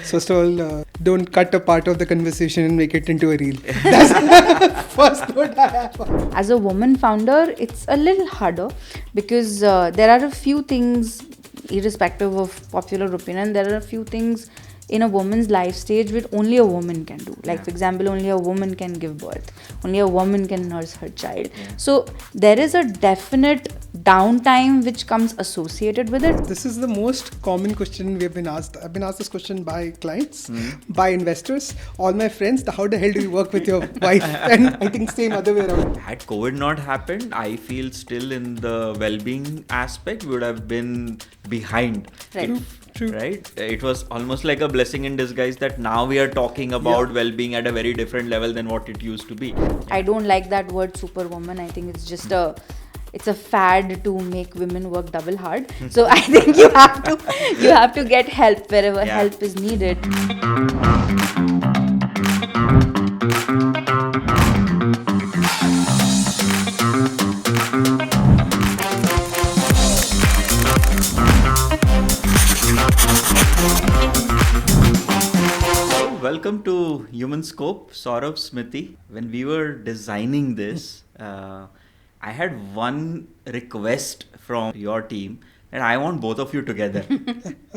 So first of all, don't cut a part of the conversation and make it into a reel. That's the first note I have. As a woman founder, it's a little harder because there are a few things, irrespective of popular opinion, there are a few things in a woman's life stage which only a woman can do. Like, for example, only a woman can give birth. Only a woman can nurse her child. So there is a definite downtime which comes associated with it. This is the most common question we have been asked. I've been asked this question by clients, by investors, all my friends. How the hell do you work with your wife? And I think same other way around. Had COVID not happened, I feel still in the well-being aspect would have been behind. Right. True. Right? It was almost like a blessing in disguise that now we are talking about well-being at a very different level than what it used to be. I don't like that word superwoman. I think it's just a fad to make women work double hard. So I think you have to get help wherever help is needed. Welcome to Humanscope, Sourabh, Smiti. When we were designing this, I had one request from your team that I want both of you together.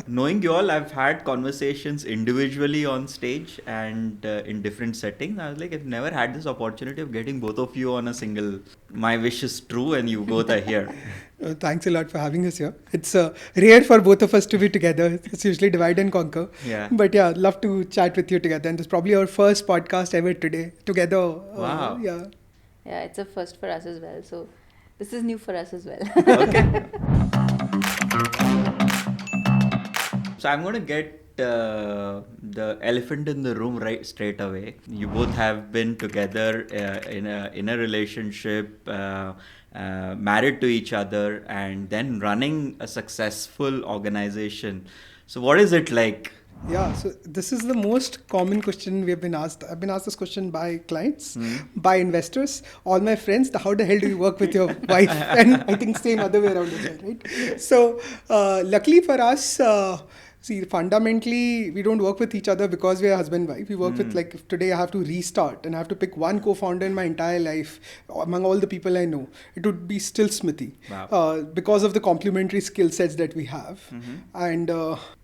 Knowing you all, I've had conversations individually on stage and in different settings. I was like, I've never had this opportunity of getting both of you on a single. My wish is true and you both are here. Thanks a lot for having us here. It's rare for both of us to be together. It's usually divide and conquer. Yeah. But yeah, love to chat with you together. And this is probably our first podcast ever today together. Wow. Yeah, Yeah, it's a first for us as well. So this is new for us as well. Okay. So I'm going to get the elephant in the room right straight away. You both have been together in a relationship, married to each other, and then running a successful organization. So what is it like? Yeah, so this is the most common question we have been asked. I've been asked this question by clients, by investors, all my friends. How the hell do you work with your wife? And I think same other way around as well, right? So luckily for us, fundamentally, we don't work with each other because we are husband-wife. We work with, like, if today I have to restart and I have to pick one co-founder in my entire life among all the people I know, it would be still Smiti. Wow. Because of the complementary skill sets that we have. And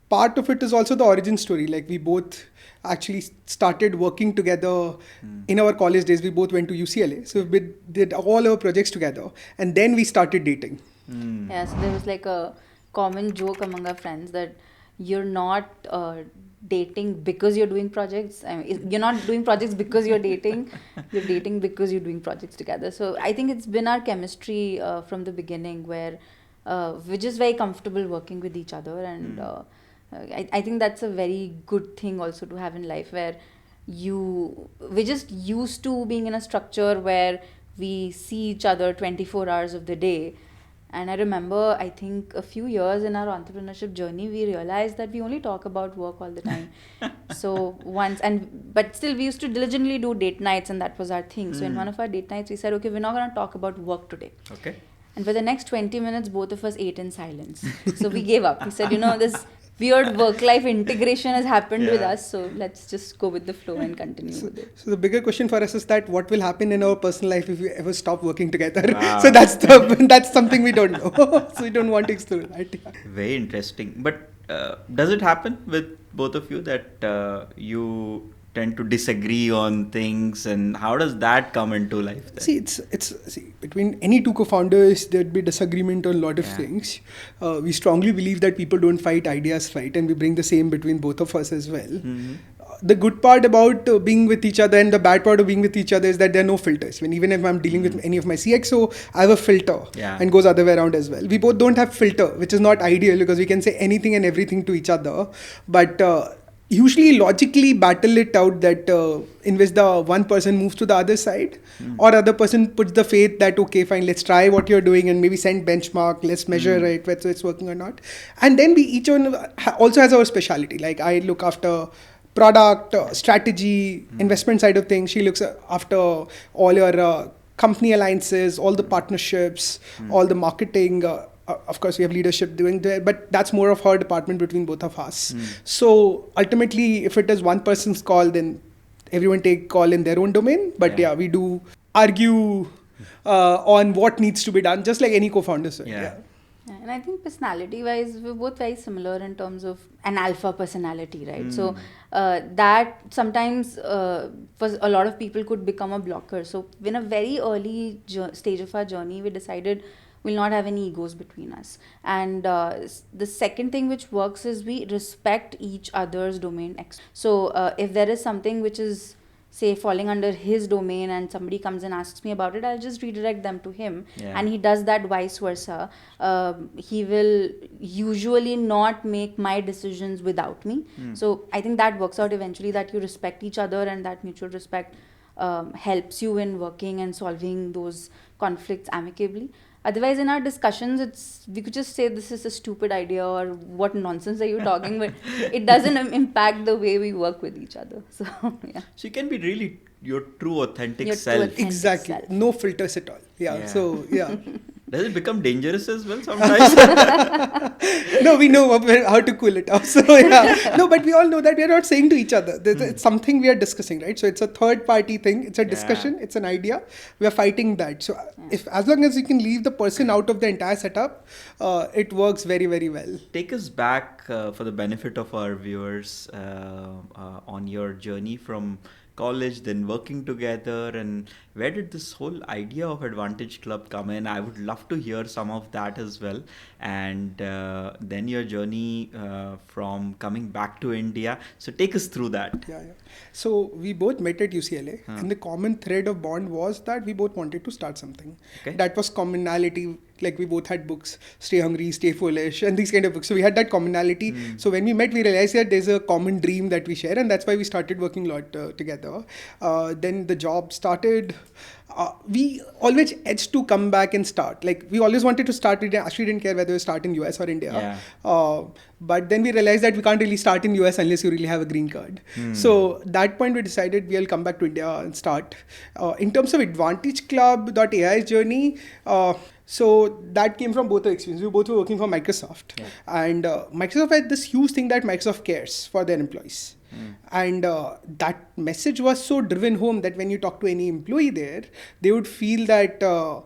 part of it is also the origin story. Like, we both actually started working together in our college days. We both went to UCLA. So we did all our projects together. And then we started dating. Yeah, so there was like a common joke among our friends that you're not dating because you're doing projects. I mean, you're not doing projects because you're dating. You're dating because you're doing projects together. So I think it's been our chemistry from the beginning where we're just very comfortable working with each other. And I think that's a very good thing also to have in life, where we're just used to being in a structure where we see each other 24 hours of the day. And I remember, I think a few years in our entrepreneurship journey, we realized that we only talk about work all the time. But still we used to diligently do date nights, and that was our thing. So in one of our date nights, we said, okay, we're not going to talk about work today. Okay. And for the next 20 minutes, both of us ate in silence. So we gave up. We said, this weird work-life integration has happened with us, so let's just go with the flow and continue with it. So the bigger question for us is that what will happen in our personal life if we ever stop working together? Wow. So that's something we don't know. So we don't want to explore that. Yeah. Very interesting. But does it happen with both of you that you tend to disagree on things, and how does that come into life then? See, between any two co-founders, there'd be disagreement on a lot of things. We strongly believe that people don't fight, ideas fight, and we bring the same between both of us as well. The good part about being with each other and the bad part of being with each other is that there are no filters. Even if I'm dealing with any of my CXO, I have a filter and goes other way around as well. We both don't have filter, which is not ideal because we can say anything and everything to each other. But usually logically battle it out that in which the one person moves to the other side or other person puts the faith that, okay, fine, let's try what you're doing and maybe send benchmark, let's measure it, whether it's working or not. And then we each one also has our speciality. Like, I look after product, strategy, investment side of things. She looks after all your company alliances, all the partnerships, all the marketing. of course, we have leadership doing that, but that's more of her department between both of us. So ultimately, if it is one person's call, then everyone take call in their own domain. But yeah, we do argue on what needs to be done, just like any co-founders. Yeah, and I think personality-wise, we're both very similar in terms of an alpha personality, right? So that sometimes for a lot of people could become a blocker. So in a very early stage of our journey, we decided we'll not have any egos between us. And the second thing which works is we respect each other's domain. So if there is something which is, say, falling under his domain and somebody comes and asks me about it, I'll just redirect them to him. And he does that vice versa. He will usually not make my decisions without me. So I think that works out eventually, that you respect each other, and that mutual respect helps you in working and solving those conflicts amicably. Otherwise, in our discussions, we could just say this is a stupid idea or what nonsense are you talking, but it doesn't impact the way we work with each other. So, yeah. So you can be really your true authentic self. Exactly. Self. No filters at all. Yeah. So, yeah. Does it become dangerous as well sometimes? No, we know how to cool it off. So, yeah. No, but we all know that we are not saying to each other. It's something we are discussing, right? So it's a third party thing. It's a discussion. It's an idea. We are fighting that. So as long as you can leave the person out of the entire setup, it works very, very well. Take us back for the benefit of our viewers on your journey from college, then working together, and where did this whole idea of Advantage Club come in? I would love to hear some of that as well. And then your journey from coming back to India. So take us through that. Yeah. So we both met at UCLA, and the common thread of bond was that we both wanted to start something. Okay. That was commonality. Like we both had books, Stay Hungry, Stay Foolish, and these kind of books. So we had that commonality. So when we met, we realized that there's a common dream that we share, and that's why we started working a lot together. Then the job started. We always edged to come back and start. Like we always wanted to start. We actually didn't care whether we start in US or India. But then we realized that we can't really start in US unless you really have a green card. So at that point we decided we'll come back to India and start. In terms of Advantage Club.ai's journey, so that came from both our experiences. We both were working for Microsoft. And Microsoft had this huge thing that Microsoft cares for their employees. And that message was so driven home that when you talk to any employee there, they would feel that the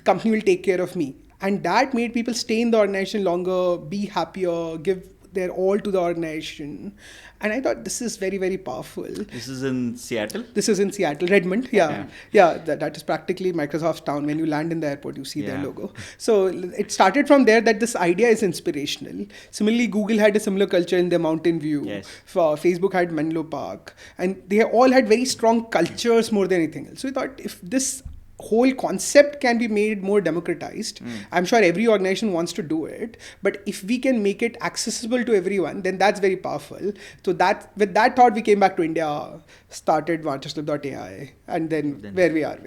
company will take care of me. And that made people stay in the organization longer, be happier, give their all to the organization. And I thought this is very, very powerful. This is in Seattle? This is in Seattle, Redmond. Yeah. That is practically Microsoft's town. When you land in the airport, you see their logo. So it started from there that this idea is inspirational. Similarly, Google had a similar culture in their Mountain View. Facebook had Menlo Park. And they all had very strong cultures more than anything else. So we thought if this whole concept can be made more democratized. I'm sure every organization wants to do it, but if we can make it accessible to everyone, then that's very powerful. So that with that thought, we came back to India, started Vanchashlab.ai, and then where we are.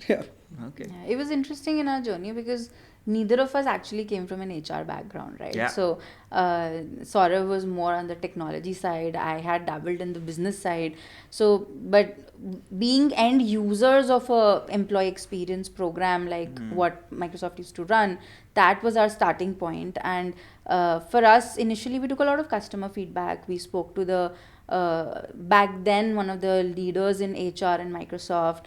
Yeah. Okay. Yeah, it was interesting in our journey because neither of us actually came from an HR background, right? Yeah. So Sourav was more on the technology side. I had dabbled in the business side. So, but being end users of a employee experience program like what Microsoft used to run, that was our starting point. And for us, initially, we took a lot of customer feedback. We spoke to the back then one of the leaders in HR in Microsoft.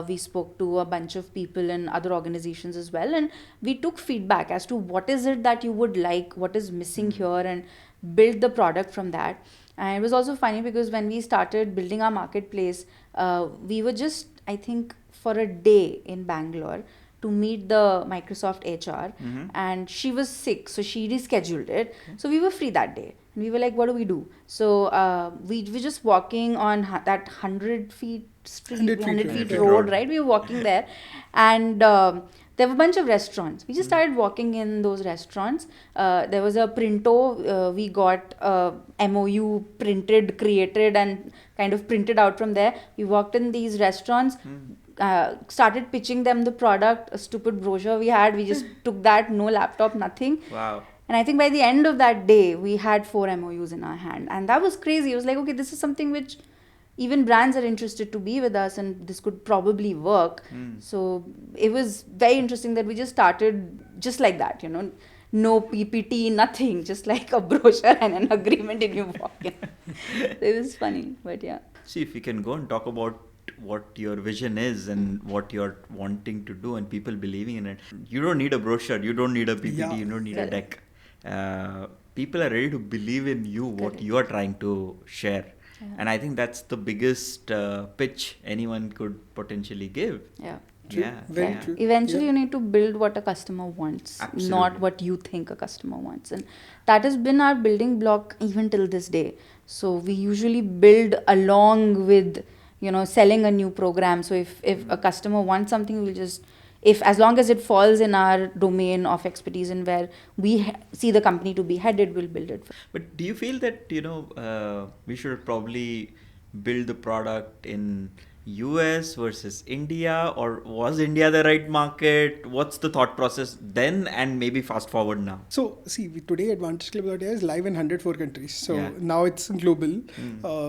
We spoke to a bunch of people in other organizations as well, and we took feedback as to what is it that you would like, what is missing here, and build the product from that. And it was also funny because when we started building our marketplace, we were just, I think, for a day in Bangalore to meet the Microsoft HR, and she was sick, so she rescheduled it. So we were free that day. And we were like, what do we do? So we were just walking on that 100 feet street, 100 feet road, right? We were walking there, and there were a bunch of restaurants. We just started walking in those restaurants. There was a printo. We got MOU printed, created, and kind of printed out from there. We walked in these restaurants, started pitching them the product, a stupid brochure we had. We just took that, no laptop, nothing. Wow. And I think by the end of that day, we had 4 MOUs in our hand. And that was crazy. It was like, okay, this is something which even brands are interested to be with us, and this could probably work. So it was very interesting that we just started just like that, no PPT, nothing, just like a brochure and an agreement and you walk in. It was funny, but yeah. See, if we can go and talk about what your vision is and what you're wanting to do and people believing in it. You don't need a brochure, you don't need a PPT, you don't need a deck. People are ready to believe in you, what you are trying to share. Yeah. And I think that's the biggest pitch anyone could potentially give. Yeah. True. Yeah. Very true. Eventually, you need to build what a customer wants, not what you think a customer wants. And that has been our building block even till this day. So we usually build along with, selling a new program. So if a customer wants something, we'll just, as long as it falls in our domain of expertise and where we see the company to be headed, we'll build it. But do you feel that, we should probably build the product in US versus India, or was India the right market? What's the thought process then and maybe fast forward now? So see, today Advantage Club.ai is live in 104 countries. So now it's global.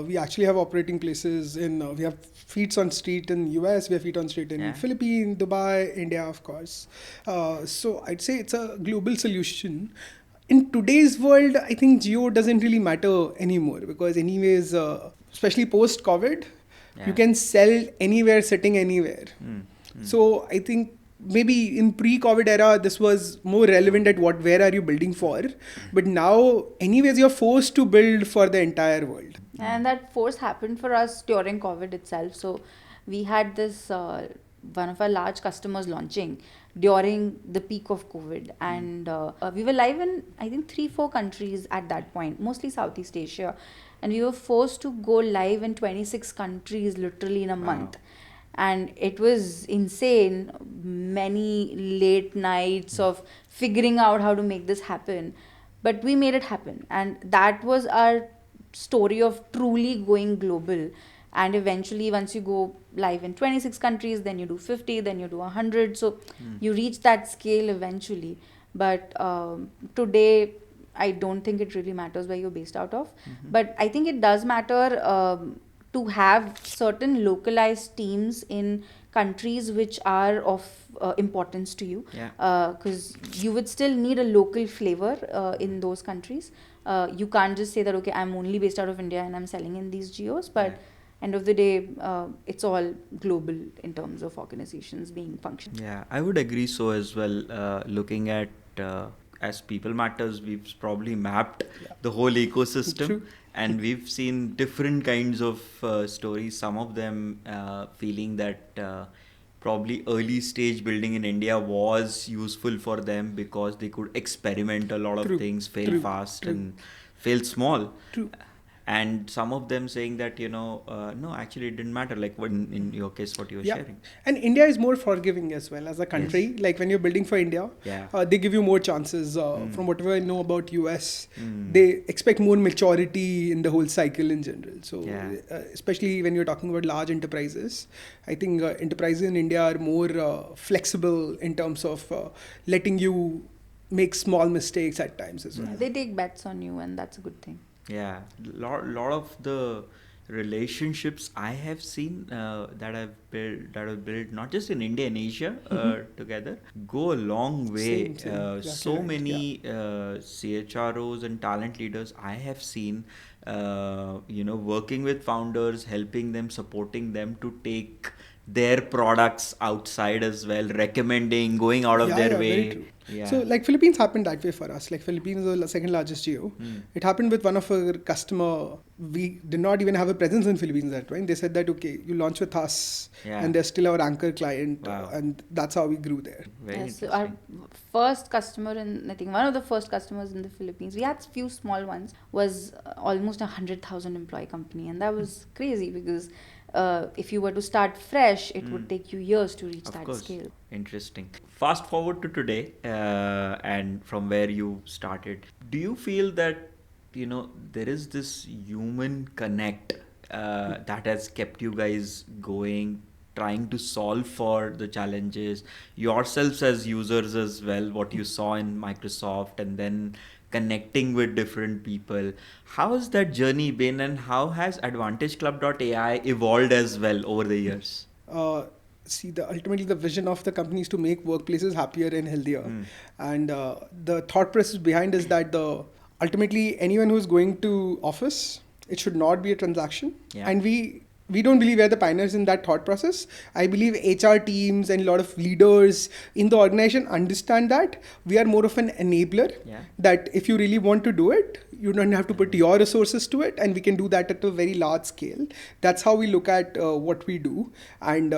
We actually have operating places we have feet on street in US, we have feet on street in Philippines, Dubai, India, of course. So I'd say it's a global solution. In today's world, I think geo doesn't really matter anymore because anyways, especially post-COVID, you can sell anywhere, sitting anywhere. So I think maybe in pre-COVID era, this was more relevant at where are you building for? But now, anyways, you're forced to build for the entire world. And that force happened for us during COVID itself. So we had this, one of our large customers launching during the peak of COVID. And we were live in, I think, 3-4 countries at that point, mostly Southeast Asia. And we were forced to go live in 26 countries literally in a month. And it was insane. Many late nights of figuring out how to make this happen. But we made it happen. And that was our story of truly going global. And eventually, once you go live in 26 countries, then you do 50, then you do 100. So you reach that scale eventually. But today, I don't think it really matters where you're based out of. But I think it does matter to have certain localized teams in countries which are of importance to you. Because you would still need a local flavor in those countries. You can't just say that, okay, I'm only based out of India and I'm selling in these geos. But end of the day, it's all global in terms of organizations being functional. Yeah, I would agree so as well. Looking at as People Matters, we've probably mapped the whole ecosystem. True. And we've seen different kinds of stories. Some of them feeling that probably early stage building in India was useful for them because they could experiment a lot of things, fail fast and fail small. And some of them saying that, no, actually it didn't matter, like in your case, what you were sharing. And India is more forgiving as well as a country. Like when you're building for India, they give you more chances. From whatever I know about US, they expect more maturity in the whole cycle in general. So especially when you're talking about large enterprises, I think enterprises in India are more flexible in terms of letting you make small mistakes at times as well. They take bets on you and that's a good thing. Yeah, lot of the relationships I have seen that I've built not just in India and Asia together go a long way. So many CHROs and talent leaders I have seen working with founders, helping them, supporting them to take their products outside as well, recommending, going out of their way. So like Philippines happened that way for us. Like Philippines is the second largest geo. It happened with one of our customer. We did not even have a presence in Philippines at that point. They said that, okay, you launch with us and they're still our anchor client. And that's how we grew there. So our first customer, and I think one of the first customers in the Philippines, we had a few small ones, was almost 100,000 employee company. And that was crazy because if you were to start fresh, it would take you years to reach that scale. Interesting. Fast forward to today and from where you started. Do you feel that, there is this human connect that has kept you guys going, trying to solve for the challenges, yourselves as users as well, what you saw in Microsoft and then connecting with different people? How has that journey been and how has AdvantageClub.ai evolved as well over the years? see, ultimately the vision of the company is to make workplaces happier and healthier. And the thought process behind is that ultimately anyone who's going to office, it should not be a transaction. Yeah. And we don't believe we're the pioneers in that thought process. I believe HR teams and a lot of leaders in the organization understand that we are more of an enabler. Yeah. That if you really want to do it, you don't have to put your resources to it, and we can do that at a very large scale. That's how we look at what we do. And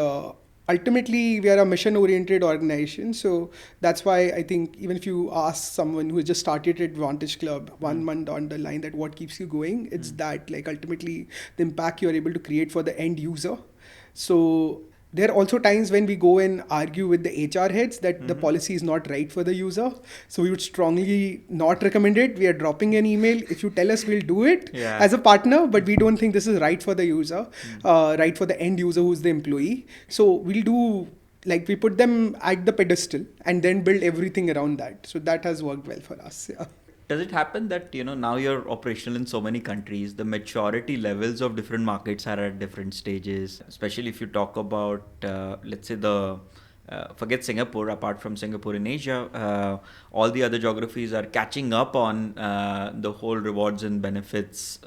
ultimately, we are a mission-oriented organization. So that's why I think even if you ask someone who has just started at Vantage Club 1 month down the line that what keeps you going, it's that like ultimately the impact you're able to create for the end user. So there are also times when we go and argue with the HR heads that the policy is not right for the user. So we would strongly not recommend it. We are dropping an email. If you tell us, we'll do it as a partner, but we don't think this is right for the user, right for the end user who's the employee. So we'll do, like, we put them at the pedestal and then build everything around that. So that has worked well for us. Yeah. Does it happen that, now you're operational in so many countries, the maturity levels of different markets are at different stages, especially if you talk about, let's say forget Singapore, apart from Singapore in Asia, all the other geographies are catching up on the whole rewards and benefits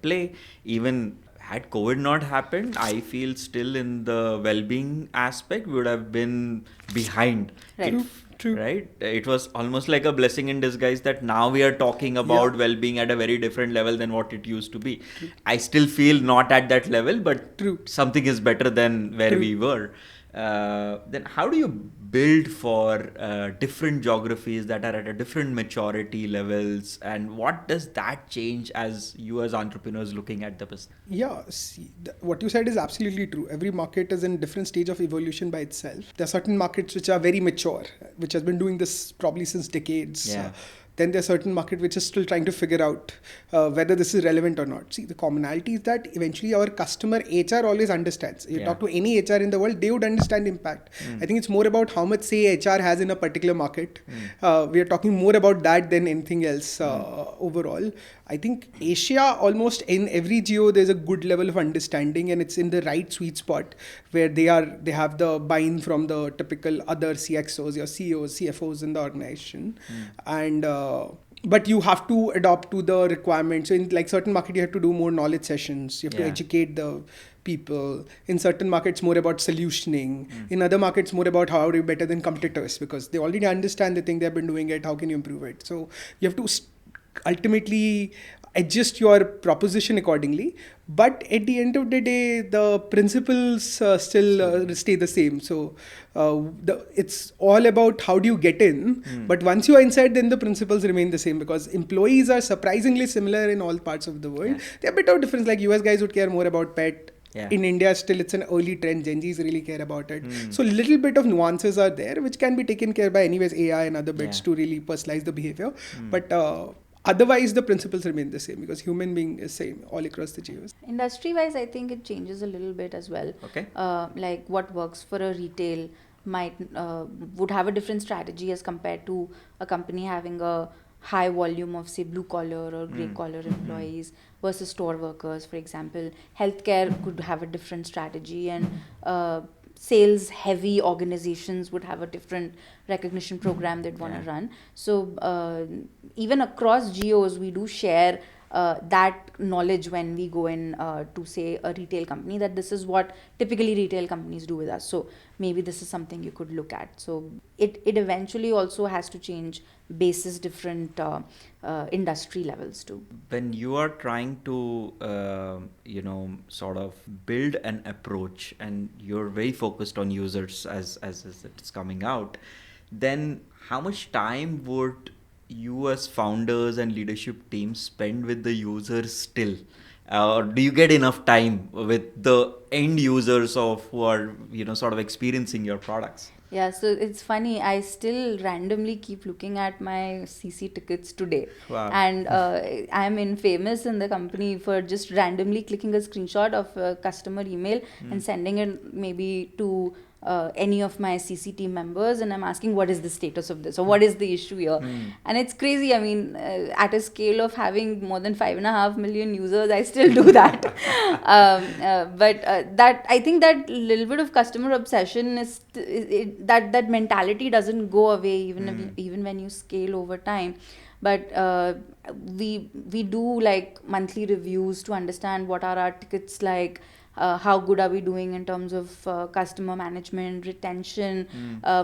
play. Even had COVID not happened, I feel still in the well-being aspect we would have been behind. Right. True. Right? It was almost like a blessing in disguise that now we are talking about well-being at a very different level than what it used to be. I still feel not at that level, but something is better than where we were. Then how do you build for different geographies that are at a different maturity levels, and what does that change as you as entrepreneurs looking at the business? Yeah, see, what you said is absolutely true. Every market is in different stage of evolution by itself. There are certain markets which are very mature, which has been doing this probably since decades. Yeah. Then there are certain market which is still trying to figure out whether this is relevant or not. See, the commonality is that eventually our customer HR always understands. You talk to any HR in the world, they would understand impact. I think it's more about how much say HR has in a particular market. We are talking more about that than anything else overall. I think Asia, almost in every geo, there's a good level of understanding, and it's in the right sweet spot where they have the buy-in from the typical other CXOs, your CEOs, CFOs in the organization. And but you have to adopt to the requirements. So in like certain market, you have to do more knowledge sessions. You have to educate the people. In certain markets, more about solutioning. In other markets, more about how are you better than competitors, because they already understand the thing, they've been doing it. How can you improve it? So you have to ultimately adjust your proposition accordingly, but at the end of the day the principles still stay the same. So it's all about how do you get in, but once you are inside, then the principles remain the same, because employees are surprisingly similar in all parts of the world. There are a bit of difference, like US guys would care more about pet. In India, still it's an early trend. Gen Zs really care about it. So little bit of nuances are there, which can be taken care by anyways AI and other bits to really personalize the behavior. But otherwise, the principles remain the same, because human being is same all across the geos. Industry-wise, I think it changes a little bit as well. Okay. Like what works for a retail would have a different strategy as compared to a company having a high volume of, say, blue collar or grey collar employees versus store workers, for example. Healthcare could have a different strategy, and sales heavy organizations would have a different recognition program they'd want to run. So even across geos, we do share that knowledge when we go in to, say, a retail company, that this is what typically retail companies do with us. So maybe this is something you could look at. So it eventually also has to change basis different industry levels too. When you are trying to, sort of build an approach, and you're very focused on users as it's coming out, then how much time would you as founders and leadership teams spend with the users still? Or do you get enough time with the end users who are, sort of experiencing your products? Yeah, so it's funny. I still randomly keep looking at my CC tickets today. Wow. And I'm infamous in the company for just randomly clicking a screenshot of a customer email and sending it maybe to any of my CC team members, and I'm asking what is the status of this or what is the issue here. And it's crazy. I mean, at a scale of having more than 5.5 million users, I still do that. But that, I think that little bit of customer obsession is that mentality doesn't go away even when you scale over time. But we do like monthly reviews to understand what are our tickets like, how good are we doing in terms of customer management, retention.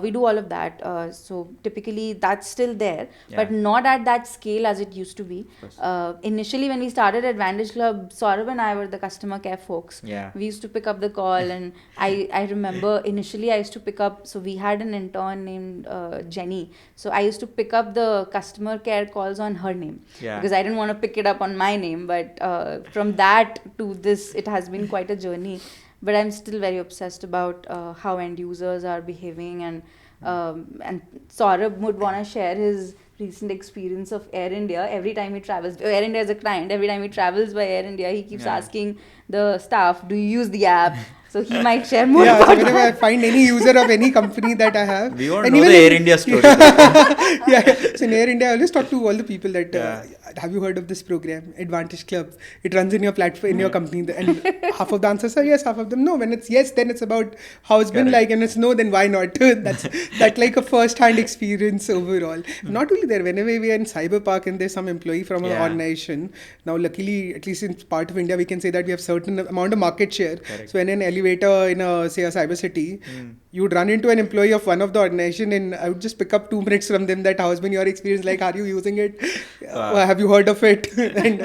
We do all of that. So typically that's still there, but not at that scale as it used to be. Initially when we started at Vantage Club, Saurabh and I were the customer care folks. We used to pick up the call, and I remember initially I used to pick up, so we had an intern named Jenny. So I used to pick up the customer care calls on her name because I didn't want to pick it up on my name. But from that to this, it has been quite a journey. But I'm still very obsessed about how end users are behaving, and Saurabh would want to share his recent experience of Air India. Every time he travels, Air India is a client, every time he travels by Air India, he keeps asking the staff, do you use the app? So he might share more about so whenever that. I find any user of any company that I have, we won't know the Air India story. So in Air India, I always talk to all the people that have you heard of this program, Advantage Club? It runs in your platform, in your company, and half of the answers are yes, half of them no. When it's yes, then it's about how it's been like, and it's no, then why not? That's like a first-hand experience overall. Not only there, whenever we are in Cyber Park and there's some employee from an organization, now luckily, at least in part of India, we can say that we have certain amount of market share. So when an elevator in a cyber city, you would run into an employee of one of the organization, and I would just pick up 2 minutes from them that how has been your experience, like are you using it, have you heard of it, and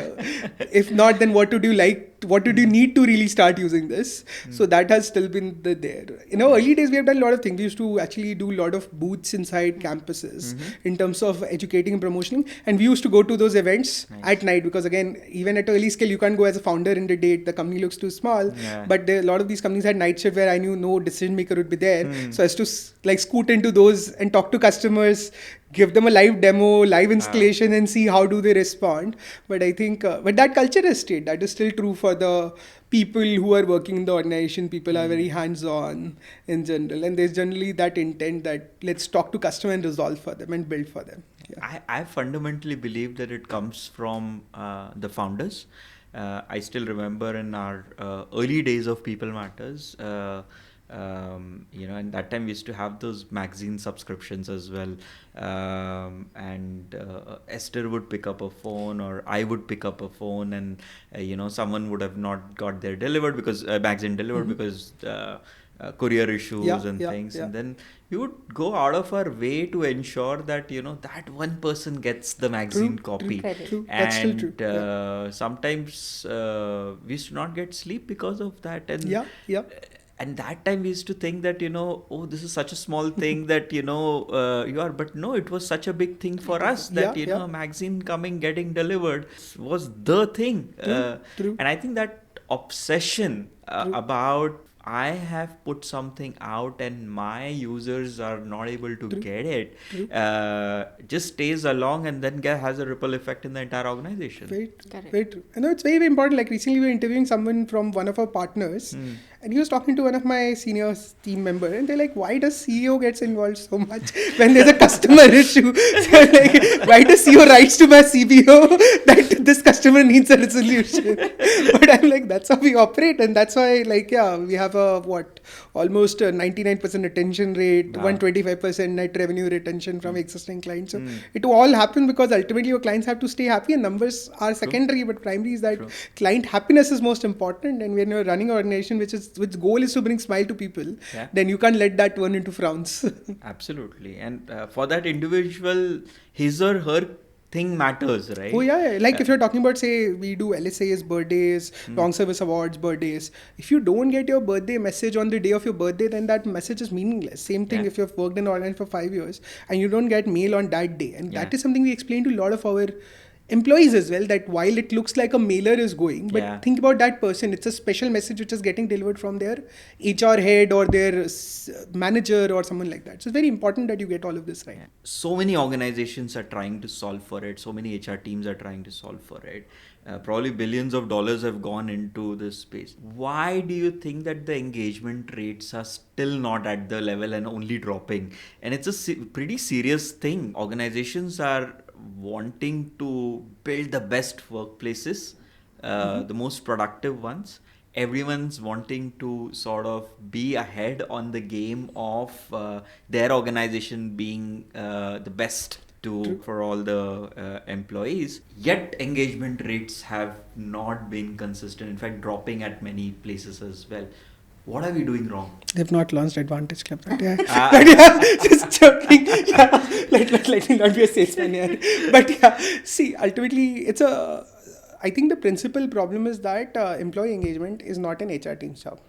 if not, then what would you like, what did you need to really start using this? So that has still been there. In our early days, we have done a lot of things. We used to actually do a lot of booths inside campuses in terms of educating and promoting, and we used to go to those events at night, because again, even at early scale, you can't go as a founder in the day, the company looks too small. But a lot of these companies had night shift where I knew no decision maker would be there. So I used to like scoot into those and talk to customers, give them a live demo, live installation, and see how do they respond. But I think, but that culture has stayed. That is still true for the people who are working in the organization. People are very hands-on in general, and there's generally that intent that let's talk to customer and resolve for them and build for them. I fundamentally believe that it comes from the founders. I still remember in our early days of People Matters, and that time we used to have those magazine subscriptions as well. And Esther would pick up a phone, or I would pick up a phone, and someone would have not got their delivered because magazine delivered because courier issues and things. And then we would go out of our way to ensure that that one person gets the magazine copy. True. And That's still true. Sometimes we used to not get sleep because of that. And and that time we used to think that, oh, this is such a small thing that, you are, but no, it was such a big thing for us that, a magazine getting delivered was the thing. True. And I think that obsession about I have put something out and my users are not able to get it, just stays along and then has a ripple effect in the entire organization. Very true. I know it's very, very important. Like recently we were interviewing someone from one of our partners, and he was talking to one of my senior team members, and they're like, why does CEO gets involved so much when there's a customer issue? So like, why does CEO writes to my CBO that this customer needs a resolution? But I'm like, that's how we operate, and that's why we have almost 99% retention rate, 125% net revenue retention from existing clients. So it all happen because ultimately your clients have to stay happy, and numbers are secondary, but primary is that client happiness is most important. And when you're running an organization which goal is to bring smile to people, then you can't let that turn into frowns. Absolutely. And for that individual, his or her thing matters, right? Oh yeah. Like if you're talking about, say, we do LSAs, birthdays, long service awards, birthdays. If you don't get your birthday message on the day of your birthday, then that message is meaningless. Same thing if you've worked in online for 5 years and you don't get mail on that day. And that is something we explain to a lot of our employees as well, that while it looks like a mailer is going, but think about that person. It's a special message which is getting delivered from their HR head or their manager or someone like that. So it's very important that you get all of this right. So many organizations are trying to solve for it. So many HR teams are trying to solve for it. Probably billions of dollars have gone into this space. Why do you think that the engagement rates are still not at the level and only dropping? And it's a pretty serious thing. Organizations are wanting to build the best workplaces, the most productive ones. Everyone's wanting to sort of be ahead on the game of their organization being the best for all the employees, yet engagement rates have not been consistent, in fact dropping at many places as well. What are we doing wrong? They've not launched Advantage Club, but yeah, just joking. Yeah, let me not be a salesman here. But yeah, see, ultimately, I think the principal problem is that employee engagement is not an HR team's job.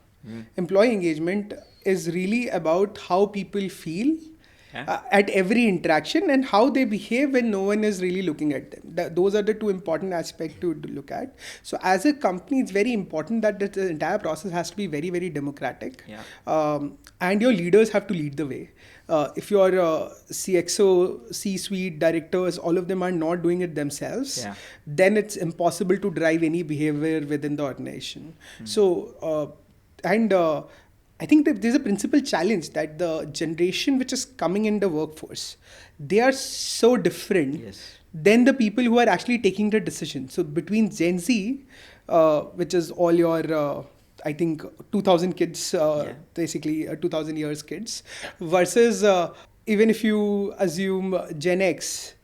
Employee engagement is really about how people feel at every interaction and how they behave when no one is really looking at them. Those are the two important aspects to look at. So as a company, it's very important that the entire process has to be very, very democratic. And your leaders have to lead the way. If your CXO, C-suite directors, all of them are not doing it themselves, then it's impossible to drive any behavior within the organization. So, I think that there's a principal challenge that the generation which is coming in the workforce, they are so different than the people who are actually taking the decision. So between Gen Z, which is all your, I think, 2000 kids, basically 2000 years kids, versus even if you assume Gen X,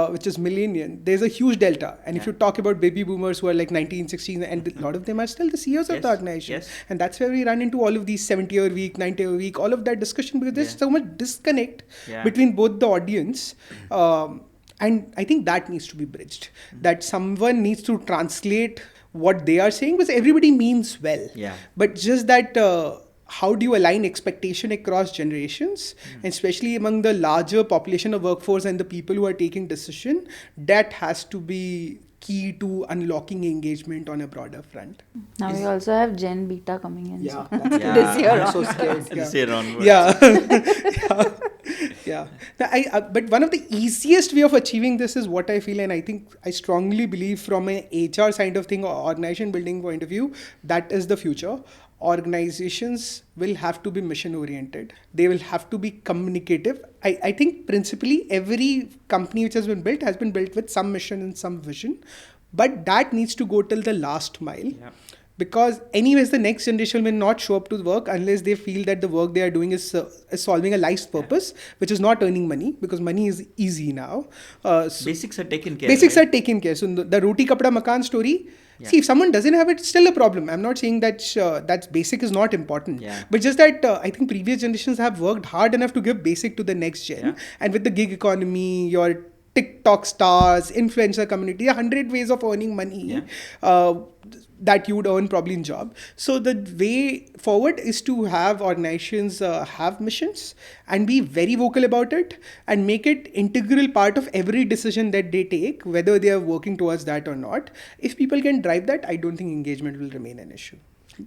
which is millennial, there's a huge delta. And if you talk about baby boomers who are like 1916, and a lot of them are still the CEOs of the organization. And that's where we run into all of these 70-year week, 90-year week, all of that discussion, because there's so much disconnect between both the audience. And I think that needs to be bridged. That someone needs to translate what they are saying, because everybody means well. But just that how do you align expectation across generations, and especially among the larger population of workforce and the people who are taking decision, that has to be key to unlocking engagement on a broader front. Now we also have Gen Beta coming in. Yeah, so. this year I'm so scared. This year onwards. But one of the easiest way of achieving this is what I feel, and I think I strongly believe from an HR side of thing or organization building point of view, that is the future. Organizations will have to be mission oriented. They will have to be communicative. I think principally every company which has been built with some mission and some vision, but that needs to go till the last mile. Because anyways, the next generation will not show up to work unless they feel that the work they are doing is solving a life's purpose, which is not earning money, because money is easy now. Basics are taken care. Are taken care. So the roti kapda makan story. See, if someone doesn't have it, it's still a problem. I'm not saying that that basic is not important, but just that I think previous generations have worked hard enough to give basic to the next gen. And with the gig economy, your TikTok stars, influencer community, 100 ways of earning money that you would earn probably in job. So the way forward is to have organizations have missions and be very vocal about it and make it integral part of every decision that they take, whether they are working towards that or not. If people can drive that, I don't think engagement will remain an issue.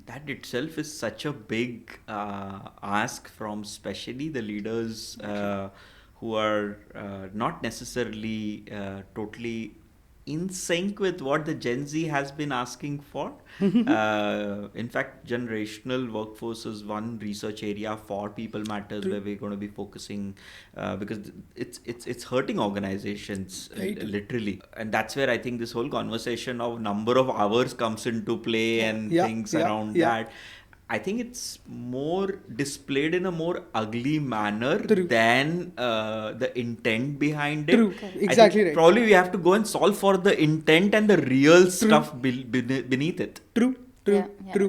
That itself is such a big ask from especially the leaders who are not necessarily totally in sync with what the Gen Z has been asking for. In fact, generational workforce is one research area for People Matters where we're going to be focusing because it's hurting organizations literally. And that's where I think this whole conversation of number of hours comes into play and things around that. I think it's more displayed in a more ugly manner than the intent behind it. Exactly right. Probably we have to go and solve for the intent and the real stuff beneath it. True.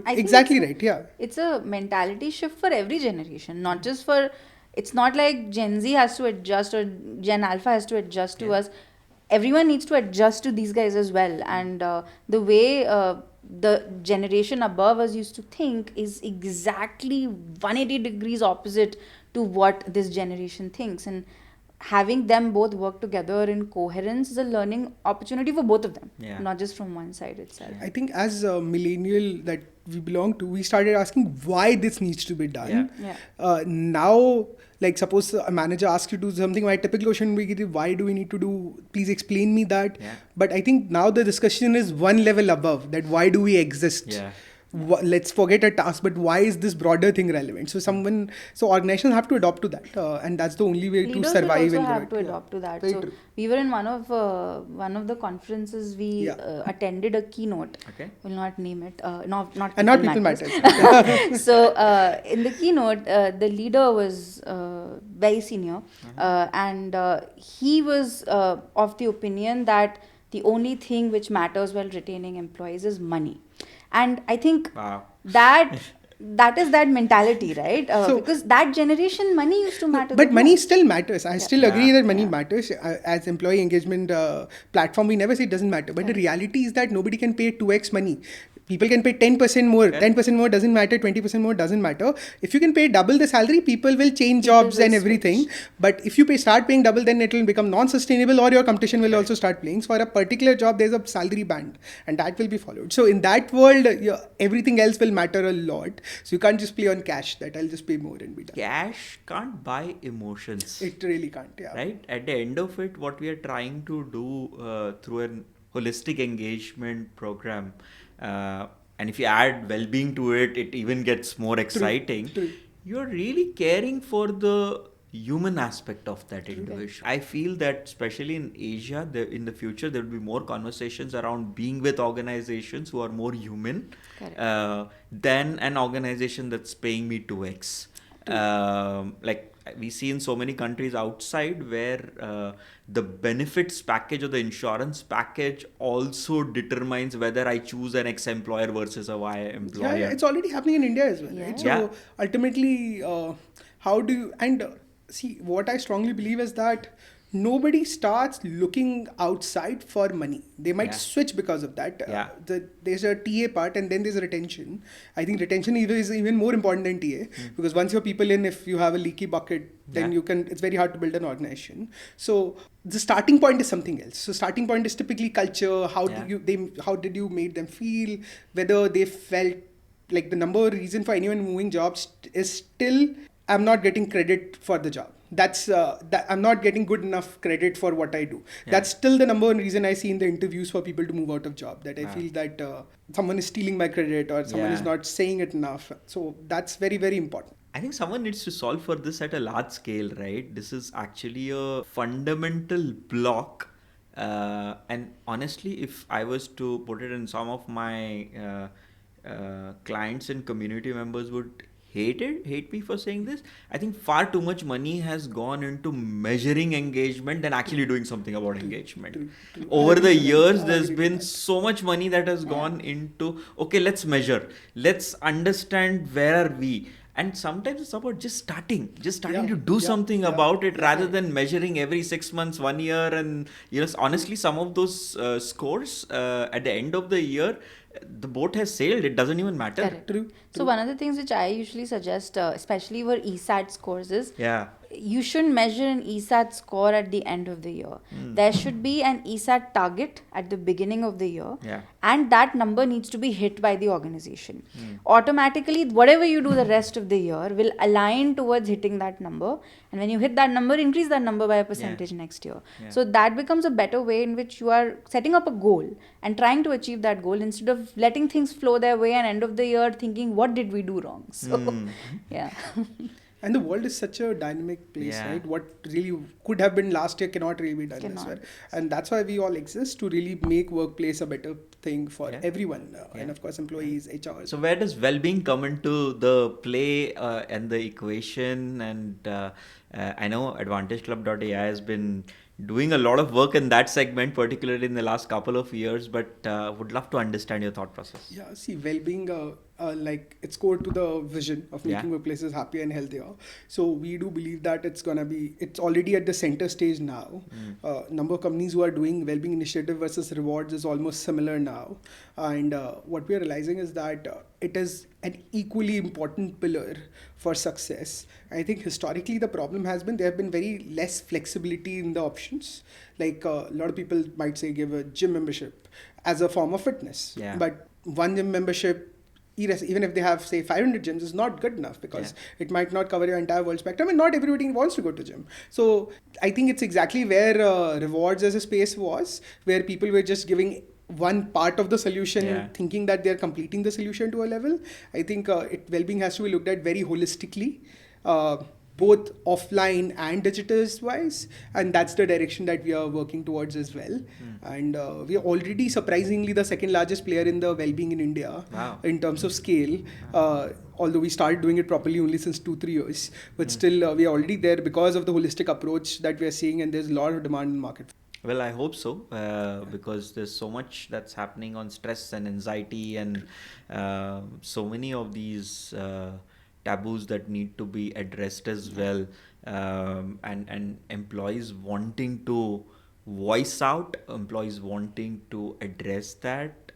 Exactly right. It's a mentality shift for every generation, not just for. It's not like Gen Z has to adjust or Gen Alpha has to adjust to us. Everyone needs to adjust to these guys as well, and the way. The generation above us used to think is exactly 180 degrees opposite to what this generation thinks. And having them both work together in coherence is a learning opportunity for both of them, Yeah. not just from one side itself. I think as a millennial that we belong to, we started asking why this needs to be done. Yeah. Now, like suppose a manager asks you to do something, my typical question will be, why do we need to do, please explain me that. Yeah. But I think now the discussion is one level above, that why do we exist? Yeah. Let's forget a task, but why is this broader thing relevant? So organizations have to adopt to that, and that's the only way Leaders to survive. will also and have to grow. adopt to that. Very So true. we were in one of the conferences we attended a keynote. Okay. Will not name it. Not And not people matters. So in the keynote, the leader was very senior, and he was of the opinion that the only thing which matters while retaining employees is money. And I think Wow. that is that mentality, right? So- Because that generation, money used to matter. But the money most. still matters. I still agree Yeah. that money matters. As employee engagement platform, we never say it doesn't matter. But the reality is that nobody can pay 2x money. People can pay 10% more. Correct. 10% more doesn't matter. 20% more doesn't matter. If you can pay double the salary, people will change jobs will and switch. everything. But if you start paying double, then it will become non-sustainable, or your competition will also start playing. So for a particular job, there's a salary band, and that will be followed. So in that world, everything else will matter a lot. So you can't just play on cash, that I'll just pay more and be done. Cash can't buy emotions. It really can't. Yeah. Right? At the end of it, what we are trying to do through an holistic engagement program, and if you add well-being to it, it even gets more exciting. True. You're really caring for the human aspect of that individual. I feel that especially in Asia, in the future, there will be more conversations around being with organizations who are more human than an organization that's paying me 2x. Like we see in so many countries outside where the benefits package or the insurance package also determines whether I choose an ex-employer versus a Y employer. Yeah, it's already happening in India as well, Yeah. right? So Yeah. ultimately, how do you, and see, what I strongly believe is that nobody starts looking outside for money. They might switch because of that. Yeah. There's a TA part, and then there's a retention. I think retention is even more important than TA, because once your people in, if you have a leaky bucket, then it's very hard to build an organization. So the starting point is something else. So starting point is typically culture. How did you make them feel? Whether they felt like the number reason for anyone moving jobs is still, I'm not getting credit for the job. That I'm not getting good enough credit for what I do. Yeah. That's still the number one reason I see in the interviews for people to move out of job. That I feel that someone is stealing my credit, or someone is not saying it enough. So that's very, very important. I think someone needs to solve for this at a large scale, right? This is actually a fundamental block. And honestly, if I was to put it in, some of my clients and community members would hate me for saying this. I think far too much money has gone into measuring engagement than actually doing something about engagement. True. Over the years, I there's agree been with that. so much money that has gone into, okay, let's measure, let's understand where are we. And sometimes it's about just starting to do something about it, rather than measuring every 6 months, 1 year. And honestly, some of those scores at the end of the year, the boat has sailed. It doesn't even matter. Correct. True. So one of the things which I usually suggest, especially for ESAT scores, is Yeah. you shouldn't measure an ESAT score at the end of the year. There should be an ESAT target at the beginning of the year, Yeah. and that number needs to be hit by the organization. Automatically, whatever you do the rest of the year will align towards hitting that number, and when you hit that number, increase that number by a percentage next year. Yeah. So that becomes a better way in which you are setting up a goal and trying to achieve that goal, instead of letting things flow their way and end of the year thinking, what did we do wrong? So yeah. And the world is such a dynamic place, Yeah. right? What really could have been last year cannot really be done this Cannot. year. And that's why we all exist, to really make workplace a better thing for Yeah. everyone. And of course, employees, HR. So where does well-being come into the play and the equation? And I know AdvantageClub.ai has been doing a lot of work in that segment, particularly in the last couple of years, but would love to understand your thought process. Yeah, see, well-being, like it's core to the vision of making workplaces happier and healthier. So we do believe that it's already at the center stage now. Number of companies who are doing well-being initiative versus rewards is almost similar now. And what we are realizing is that it is an equally important pillar for success. I think historically the problem has been there have been very less flexibility in the options. Like a lot of people might say give a gym membership as a form of fitness. But one gym membership, even if they have say 500 gyms, is not good enough because it might not cover your entire world spectrum and not everybody wants to go to gym. So I think it's exactly where rewards as a space was, where people were just giving one part of the solution, thinking that they're completing the solution to a level. I think well-being has to be looked at very holistically, both offline and digitized wise, and that's the direction that we are working towards as well. And we are already surprisingly the second largest player in the well-being in India in terms of scale. Although we started doing it properly only since 2-3 years, but still we are already there because of the holistic approach that we are seeing, and there's a lot of demand in the market. Well, I hope so, because there's so much that's happening on stress and anxiety, and so many of these taboos that need to be addressed as well, and employees wanting to voice out, employees wanting to address that.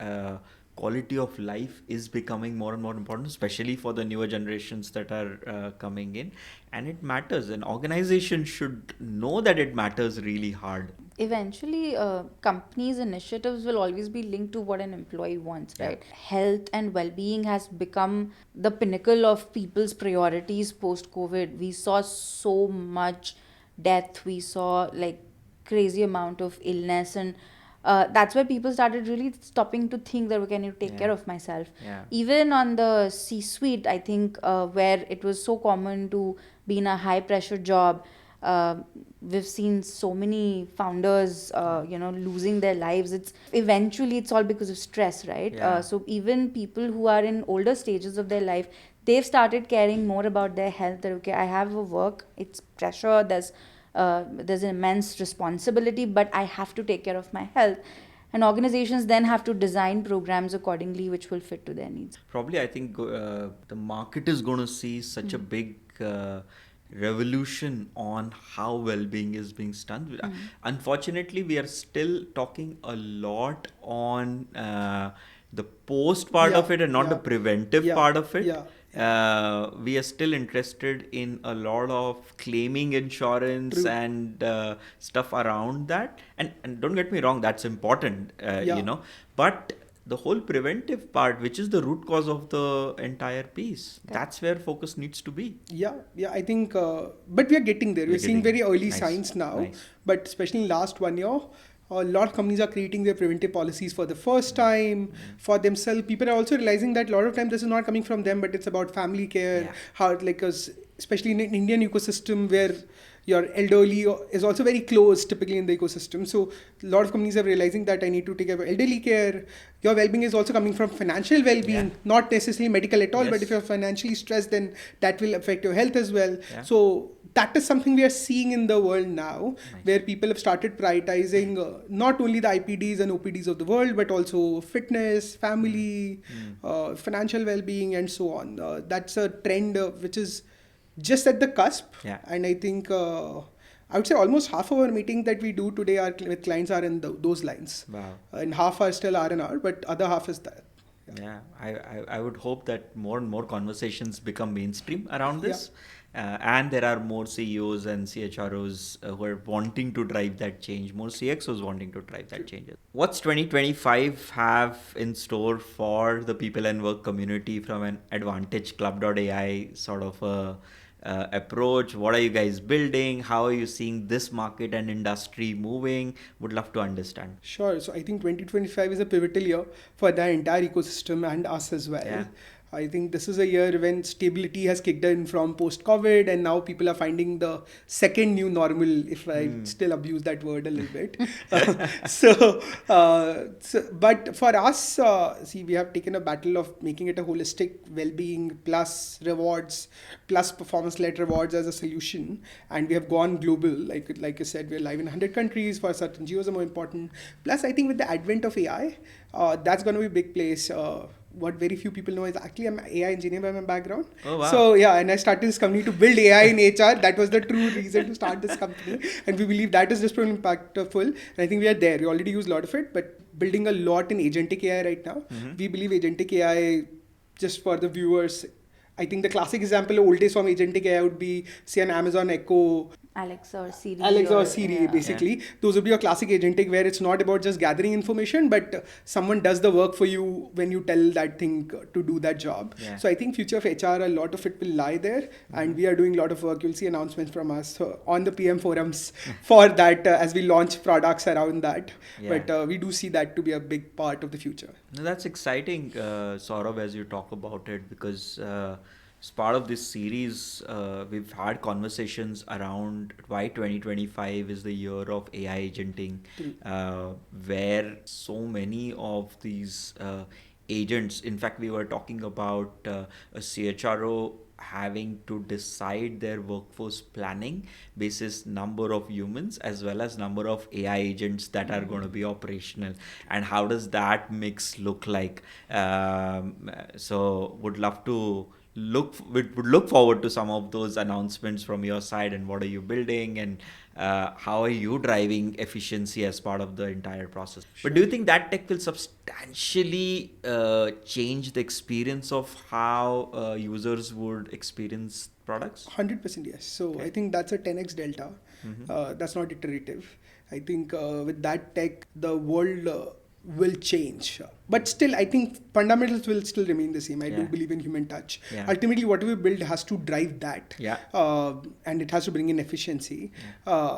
Quality of life is becoming more and more important, especially for the newer generations that are coming in, and it matters. An organization should know that it matters really hard. Eventually, companies' initiatives will always be linked to what an employee wants, right? Health and well-being has become the pinnacle of people's priorities post-COVID. We saw so much death. We saw like crazy amount of illness, and that's where people started really stopping to think that, okay, I need to take care of myself. Even on the C-suite, I think, where it was so common to be in a high-pressure job, we've seen so many founders, losing their lives. It's all because of stress, right? So even people who are in older stages of their life, they've started caring more about their health. That, okay, I have a work, it's pressure, there's immense responsibility, but I have to take care of my health. And organizations then have to design programs accordingly which will fit to their needs. Probably, I think the market is going to see such a big revolution on how well-being is being done. Unfortunately, we are still talking a lot on the post part of it and not the preventive part of it. We are still interested in a lot of claiming insurance and stuff around that. And don't get me wrong, that's important, but the whole preventive part, which is the root cause of the entire piece, that's where focus needs to be. I think, but we are getting there. We're seeing very early signs now, but especially in last 1 year, a lot of companies are creating their preventive policies for the first time for themselves. People are also realizing that a lot of times this is not coming from them, but it's about family care, how, like, especially in an Indian ecosystem where your elderly is also very close typically in the ecosystem. So a lot of companies are realizing that I need to take care of elderly care. Your well-being is also coming from financial well-being, not necessarily medical at all, but if you're financially stressed, then that will affect your health as well. So that is something we are seeing in the world now, where people have started prioritizing not only the IPDs and OPDs of the world, but also fitness, family, financial well-being, and so on. That's a trend which is just at the cusp. And I think I would say almost half of our meetings that we do today with clients are in those lines. And half are still R&R, but other half is that. I would hope that more and more conversations become mainstream around this. And there are more CEOs and CHROs who are wanting to drive that change, more CXOs wanting to drive that change. What's 2025 have in store for the people and work community from an Advantage Club.ai sort of approach? What are you guys building? How are you seeing this market and industry moving? Would love to understand. Sure. So I think 2025 is a pivotal year for the entire ecosystem and us as well. I think this is a year when stability has kicked in from post-COVID, and now people are finding the second new normal, if I still abuse that word a little bit. But for us, we have taken a battle of making it a holistic well-being plus rewards, plus performance-led rewards as a solution. And we have gone global. Like I said, we're live in 100 countries. For certain geos are more important. Plus, I think with the advent of AI, that's going to be a big place. what very few people know is actually I'm an AI engineer by my background. Oh, wow. So yeah, and I started this company to build AI in HR. That was the true reason to start this company. And we believe that is just impactful. And I think we are there. We already use a lot of it, but building a lot in agentic AI right now. We believe agentic AI, just for the viewers, I think the classic example of old days from agentic AI would be, say, an Amazon Echo, Alexa or Siri. Basically. Those would be a classic agentic where it's not about just gathering information, but someone does the work for you when you tell that thing to do that job. Yeah. So I think future of HR, a lot of it will lie there, and we are doing a lot of work. You'll see announcements from us on the PM forums for that as we launch products around that. Yeah. But we do see that to be a big part of the future. No, that's exciting, Saurabh, as you talk about it, because as part of this series, we've had conversations around why 2025 is the year of AI agenting, where so many of these agents, in fact, we were talking about a CHRO having to decide their workforce planning basis number of humans as well as number of AI agents that are going to be operational, and how does that mix look like. So would love to would look forward to some of those announcements from your side, and what are you building, and how are you driving efficiency as part of the entire process. But do you think that tech will substantially change the experience of how users would experience products? 100% yes. So I think that's a 10x delta. That's not iterative. I think with that tech, the world will change. But still, I think fundamentals will still remain the same. I do believe in human touch. Ultimately, whatever we build has to drive that. And it has to bring in efficiency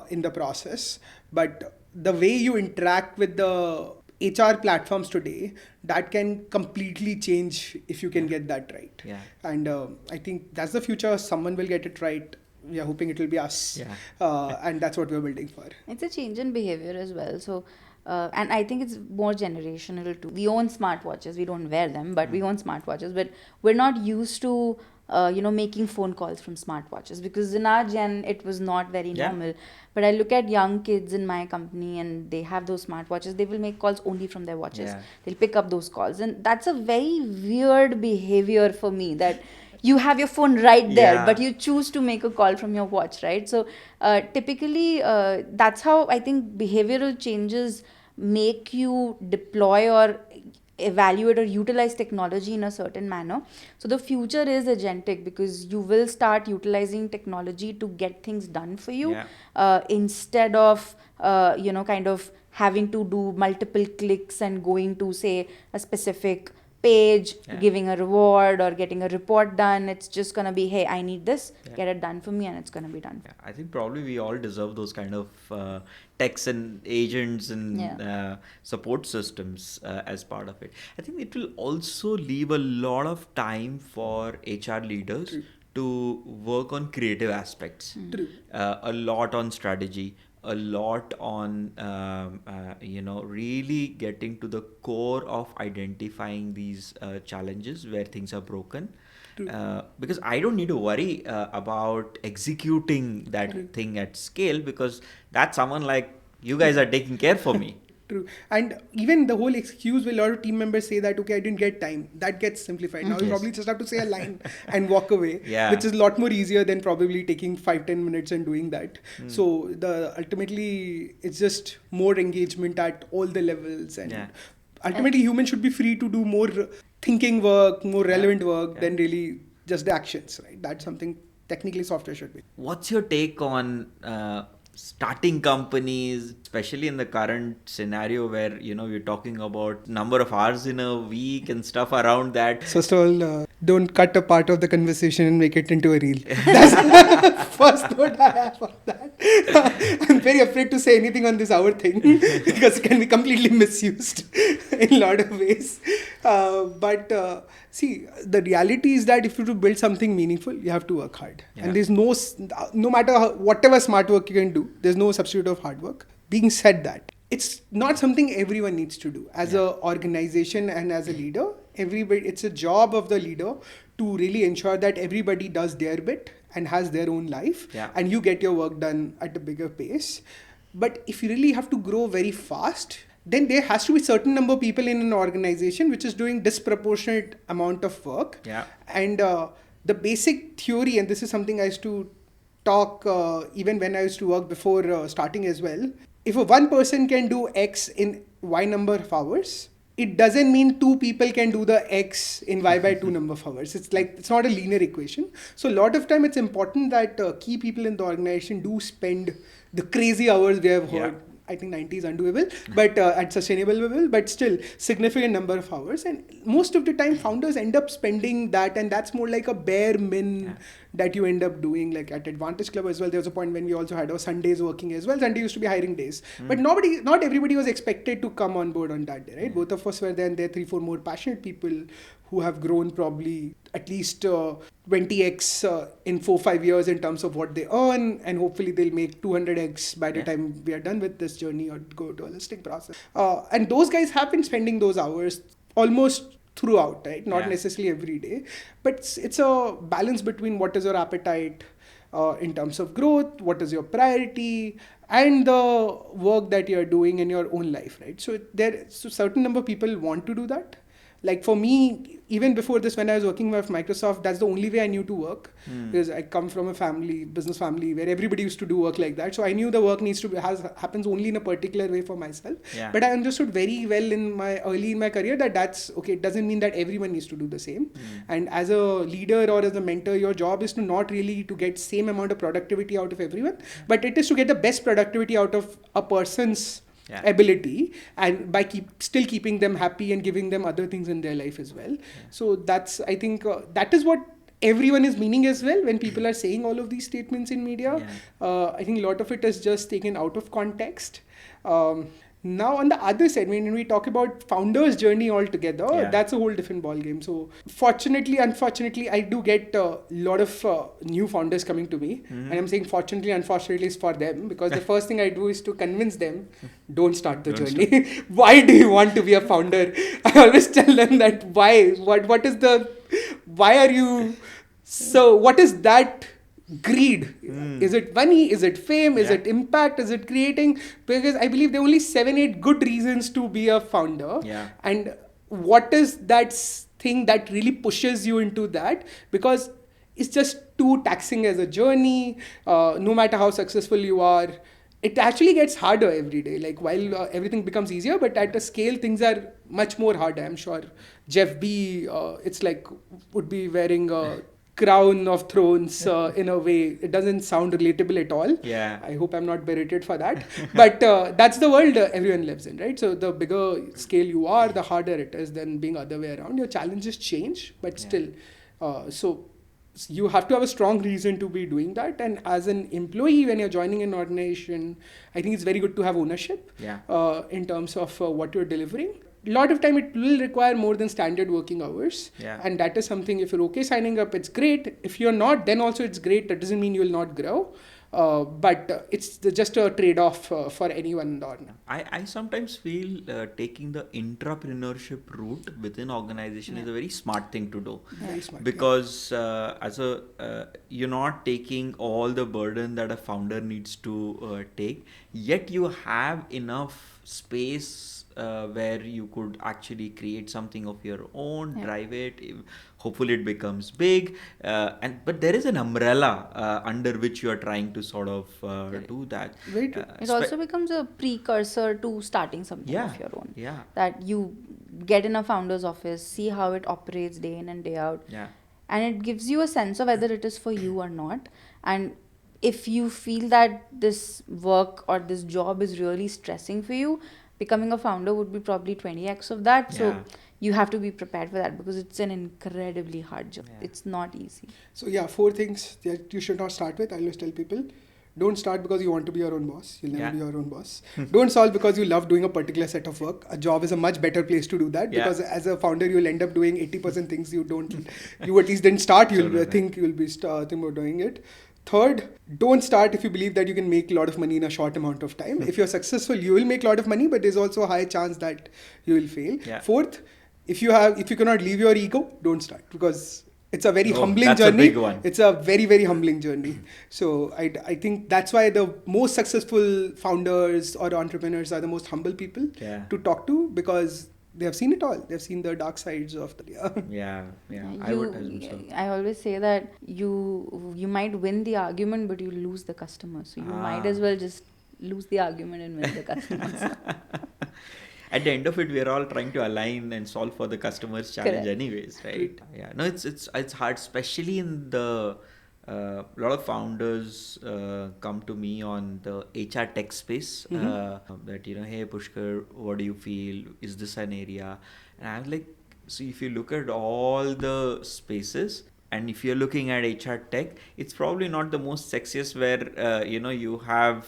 in the process. But the way you interact with the HR platforms today, that can completely change if you can get that right. And I think that's the future. Someone will get it right. We are hoping it will be us. And that's what we're building for. It's a change in behavior as well. So, and I think it's more generational too. We own smartwatches. We don't wear them, but we own smartwatches. But we're not used to, making phone calls from smartwatches, because in our gen, it was not very normal. But I look at young kids in my company and they have those smartwatches. They will make calls only from their watches. They'll pick up those calls. And that's a very weird behavior for me, that you have your phone right there, but you choose to make a call from your watch, right? So typically, that's how I think behavioral changes make you deploy or evaluate or utilize technology in a certain manner. So the future is agentic, because you will start utilizing technology to get things done for you, instead of kind of having to do multiple clicks and going to, say, a specific page, giving a reward or getting a report done. It's just going to be, hey, I need this, get it done for me, and it's going to be done. I think probably we all deserve those kind of techs and agents and support systems as part of it. I think it will also leave a lot of time for HR leaders to work on creative aspects, a lot on strategy, a lot on really getting to the core of identifying these challenges where things are broken, because I don't need to worry about executing that thing at scale, because that's someone like you guys are taking care for me. True. And even the whole excuse will a lot of team members say that, okay, I didn't get time. That gets simplified. Now you probably just have to say a line and walk away, which is a lot more easier than probably taking 5-10 minutes and doing that. So ultimately, it's just more engagement at all the levels. And ultimately, humans should be free to do more thinking work, more relevant work than really just the actions, right? That's something technically software should be. What's your take on starting companies, especially in the current scenario where we're talking about number of hours in a week and stuff around that? First of all, don't cut a part of the conversation and make it into a reel. That's the first note I have on that. I'm very afraid to say anything on this hour thing because it can be completely misused in a lot of ways. But see, the reality is that if you to build something meaningful, you have to work hard. And there's no matter whatever smart work you can do, there's no substitute of hard work. Being said that, it's not something everyone needs to do. As an organization and as a leader, it's a job of the leader to really ensure that everybody does their bit and has their own life, and you get your work done at a bigger pace. But if you really have to grow very fast, then there has to be certain number of people in an organization which is doing disproportionate amount of work. Yeah. And the basic theory, and this is something I used to talk even when I used to work before starting as well. If one person can do X in Y number of hours, it doesn't mean two people can do the X in Y by 2 number of hours. It's not a linear equation. So a lot of time it's important that key people in the organization do spend the crazy hours we have heard. I think 90 is undoable, but at sustainable level, but still significant number of hours. And most of the time founders end up spending that, and that's more like a bare min that you end up doing. Like at Advantage Club as well, there was a point when we also had our Sundays working as well. Sunday used to be hiring days, but not everybody was expected to come on board on that day, right? Both of us were there, and there are 3-4 more passionate people who have grown probably at least 20x in 4-5 years in terms of what they earn, and hopefully they'll make 200x by the time we are done with this journey or go to a listing process. And those guys have been spending those hours almost throughout, right? Not necessarily every day, but it's a balance between what is your appetite in terms of growth, what is your priority, and the work that you're doing in your own life, right? So so certain number of people want to do that. Like for me, even before this, when I was working with Microsoft, that's the only way I knew to work, because I come from a business family where everybody used to do work like that. So I knew the work happens only in a particular way for myself. But I understood very well early in my career that's okay. It doesn't mean that everyone needs to do the same. And as a leader or as a mentor, your job is to not really to get same amount of productivity out of everyone, but it is to get the best productivity out of a person's ability, and by still keeping them happy and giving them other things in their life as well. So that's, I think that is what everyone is meaning as well when people are saying all of these statements in media. I think a lot of it is just taken out of context. Now on the other side, when we talk about founders' journey altogether, that's a whole different ballgame. So fortunately, unfortunately, I do get a lot of new founders coming to me. And I'm saying fortunately, unfortunately is for them, because the first thing I do is to convince them, don't start the journey. Why do you want to be a founder? I always tell them that why? What is why are you, so what is that greed? Is it money? Is it fame? Is it impact? Is it creating? Because I believe there are only 7-8 good reasons to be a founder. And what is that thing that really pushes you into that? Because it's just too taxing as a journey. No matter how successful you are, it actually gets harder every day. Like while everything becomes easier, but at a scale things are much more harder. I'm sure Jeff B, it's like would be wearing a crown of thrones in a way. It doesn't sound relatable at all. I hope I'm not berated for that. But that's the world everyone lives in, right? So the bigger scale you are, the harder it is than being other way around. Your challenges change, but still. So you have to have a strong reason to be doing that. And as an employee, when you're joining an organization, I think it's very good to have ownership in terms of what you're delivering. A lot of time it will require more than standard working hours. And that is something, if you're okay signing up, it's great. If you're not, then also it's great. That doesn't mean you will not grow. But it's just a trade-off for anyone. I sometimes feel taking the entrepreneurship route within organization is a very smart thing to do. Very smart, because you're not taking all the burden that a founder needs to take, yet you have enough space where you could actually create something of your own, drive it. Hopefully it becomes big, but there is an umbrella under which you are trying to sort of do that. It also becomes a precursor to starting something of your own. That you get in a founder's office, see how it operates day in and day out, and it gives you a sense of whether it is for you or not. And if you feel that this work or this job is really stressing for you, becoming a founder would be probably 20x of that. So you have to be prepared for that, because it's an incredibly hard job. It's not easy. So 4 things that you should not start with. I always tell people, don't start because you want to be your own boss. You'll never be your own boss. Don't solve because you love doing a particular set of work. A job is a much better place to do that, because as a founder, you'll end up doing 80% things you at least didn't start. You'll think you'll be thinking about doing it. Third, don't start if you believe that you can make a lot of money in a short amount of time. If you're successful, you will make a lot of money, but there's also a high chance that you will fail. Fourth, if you cannot leave your ego, don't start, because It's a very humbling that's journey. a big one. It's a very, very humbling journey. So I think that's why the most successful founders or entrepreneurs are the most humble people to talk to, because they have seen it all. They've seen the dark sides of the I would assume so. I always say that you might win the argument, but you lose the customer. So you might as well just lose the argument and win the customers. At the end of it, we are all trying to align and solve for the customer's challenge, Correct. anyways, right? Yeah. No, it's hard, especially in the lot of founders come to me on the HR tech space. That hey Pushkar, what do you feel? Is this an area? And I'm like, so if you look at all the spaces, and if you're looking at HR tech, it's probably not the most sexiest where, you have,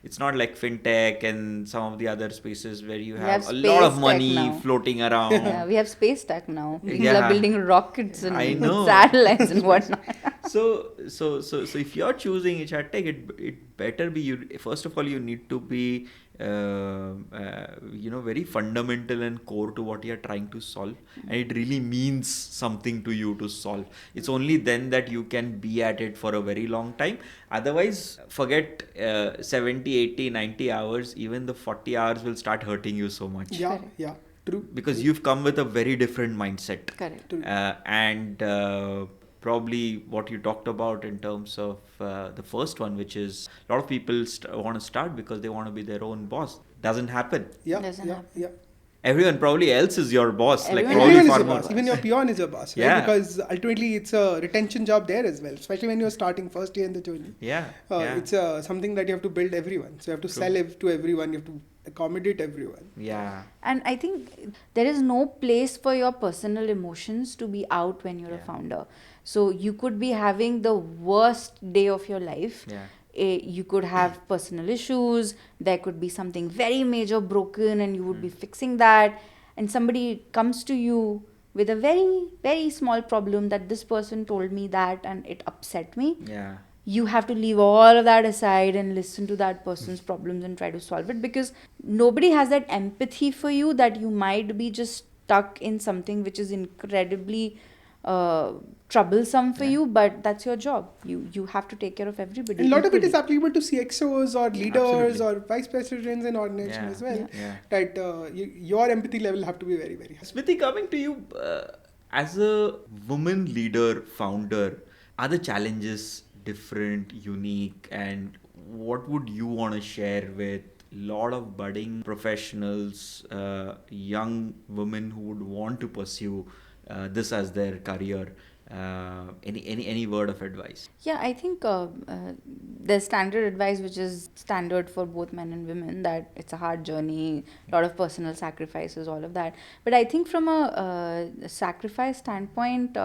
it's not like fintech and some of the other spaces where you have a lot of money floating around. Yeah, we have space tech now. People Yeah. are building rockets and I know. satellites and whatnot. So if you're choosing HR tech, it better be first of all, you need to be very fundamental and core to what you're trying to solve, and it really means something to you to solve. It's only then that you can be at it for a very long time. Otherwise, forget 70, 80, 90 hours. Even the 40 hours will start hurting you so much. Yeah, true. Because you've come with a very different mindset. Correct. And probably what you talked about in terms of the first one, which is a lot of people want to start because they want to be their own boss. Doesn't happen. Doesn't happen. Yeah. Everyone probably else is your boss. Everyone is your boss. Even your peon is your boss, right? Yeah. Because ultimately it's a retention job there as well, especially when you're starting first year in the journey. It's something that you have to build everyone. So you have to sell to everyone. You have to accommodate everyone. Yeah. And I think there is no place for your personal emotions to be out when you're a founder. So you could be having the worst day of your life. You could have personal issues. There could be something very major broken and you would be fixing that. And somebody comes to you with a very, very small problem that this person told me that and it upset me. Yeah. You have to leave all of that aside and listen to that person's problems and try to solve it, because nobody has that empathy for you that you might be just stuck in something which is incredibly troublesome for you, but that's your job. You have to take care of everybody. And a lot of it is applicable to CXOs or leaders or vice presidents in organizations as well. That your empathy level have to be very, very high. Smiti, coming to you, as a woman leader, founder, are the challenges different, unique, and what would you want to share with a lot of budding professionals, young women who would want to pursue this as their career? Any word of advice? Yeah, I think there's standard advice which is standard for both men and women, that it's a hard journey, a lot of personal sacrifices, all of that. But I think from a sacrifice standpoint,